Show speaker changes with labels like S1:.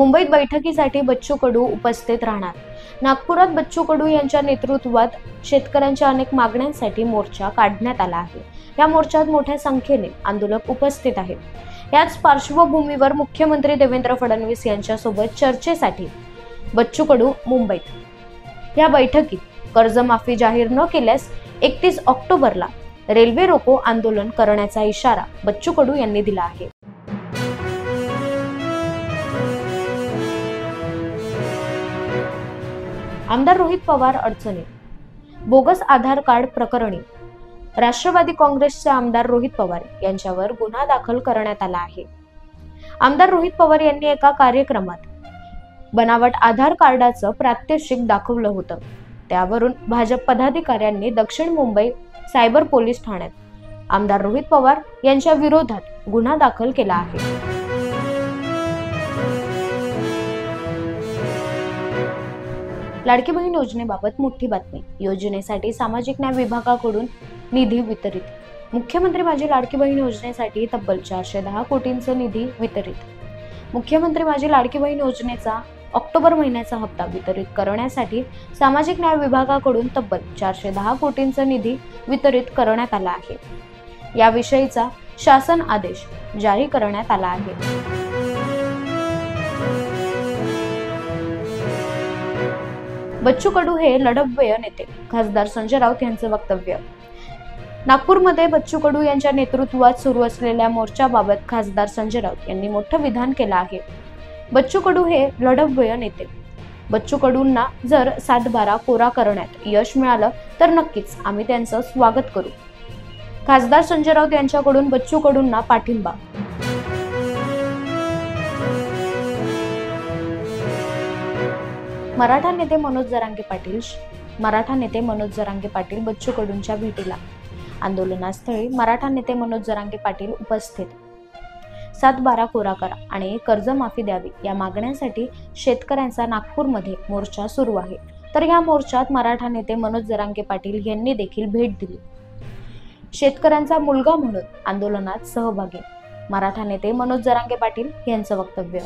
S1: मुंबईत बैठकीसाठी बच्चू कडू उपस्थित राहणार। नागपुरात बच्चू कडू यांच्या नेतृत्वात शेतकऱ्यांच्या अनेक मागण्यांसाठी मोर्चा काढण्यात आला आहे। या मोर्चात मोठ्या संख्येने आंदोलक उपस्थित आहेत। याच पार्श्वभूमीवर मुख्यमंत्री देवेंद्र फडणवीस यांच्यासोबत चर्चेसाठी बच्चू कडू मुंबईत। या बैठकीत कर्जमाफी जाहीर न केल्यास 31 ऑक्टोबरला रेल्वे रोको आंदोलन करण्याचा इशारा बच्चू कडू यांनी दिला आहे। आमदार रोहित पवार अडचणीत। बोगस आधार कार्ड प्रकरणी राष्ट्रवादी काँग्रेसचे आमदार रोहित पवार यांच्यावर गुन्हा दाखल करण्यात आला आहे। आमदार रोहित पवार यांनी एका कार्यक्रमात बनावट आधार कार्डाचं प्रात्यक्षिक दाखवलं होतं। त्यावरून भाजप पदाधिकाऱ्यांनी दक्षिण मुंबई सायबर पोलीस ठाण्यात आमदार रोहित पवार यांच्या विरोधात गुन्हा दाखल केला आहे। लाडकी बहीण योजनेबाबत मोठी बातमी। योजनेसाठी सामाजिक न्याय विभागाकडून निधी वितरित। मुख्यमंत्री माझी लाडकी बहीण योजनेसाठी तब्बल 410 कोटींचा निधी वितरित। मुख्यमंत्री माझी लाडकी बहीण योजनेचा ऑक्टोबर महिन्याचा हप्ता वितरित करण्यासाठी सामाजिक न्याय विभागाकडून तब्बल 410 कोटींचा निधी वितरित करण्यात आला आहे। याविषयीचा शासन आदेश जारी करण्यात आला आहे। बच्चू कडू हे लढवय्ये नेते, खासदार संजय राऊत यांचे वक्तव्य। नागपूरमध्ये बच्चू कडू यांच्या नेतृत्वात सुरू असलेल्या मोर्चाबाबत खासदार संजय राऊत यांनी मोठं विधान केलं आहे। बच्चू कडू हे लढवय्ये नेते। बच्चू कडूंना जर 7/12 कोरा करण्यात यश मिळालं तर नक्कीच आम्ही त्यांचं स्वागत करू। खासदार संजय राऊत यांच्याकडून बच्चू कडूंना पाठिंबा। मराठा नेते मनोज जरांगे पाटील बच्चू कडूंच्या भेटीला। आंदोलनास्थळी मराठा नेते मनोज जरांगे पाटील उपस्थित। 7/12 कोरा करा आणि कर्जमाफी द्यावी या मागण्यांसाठी शेतकऱ्यांचा नागपूरमध्ये मोर्चा सुरू आहे। तर या मोर्चात मराठा नेते मनोज जरांगे पाटील यांनी देखील भेट दिली। शेतकऱ्यांचा मुलगा म्हणून आंदोलनात सहभागी। मराठा नेते मनोज जरांगे पाटील यांचं वक्तव्य।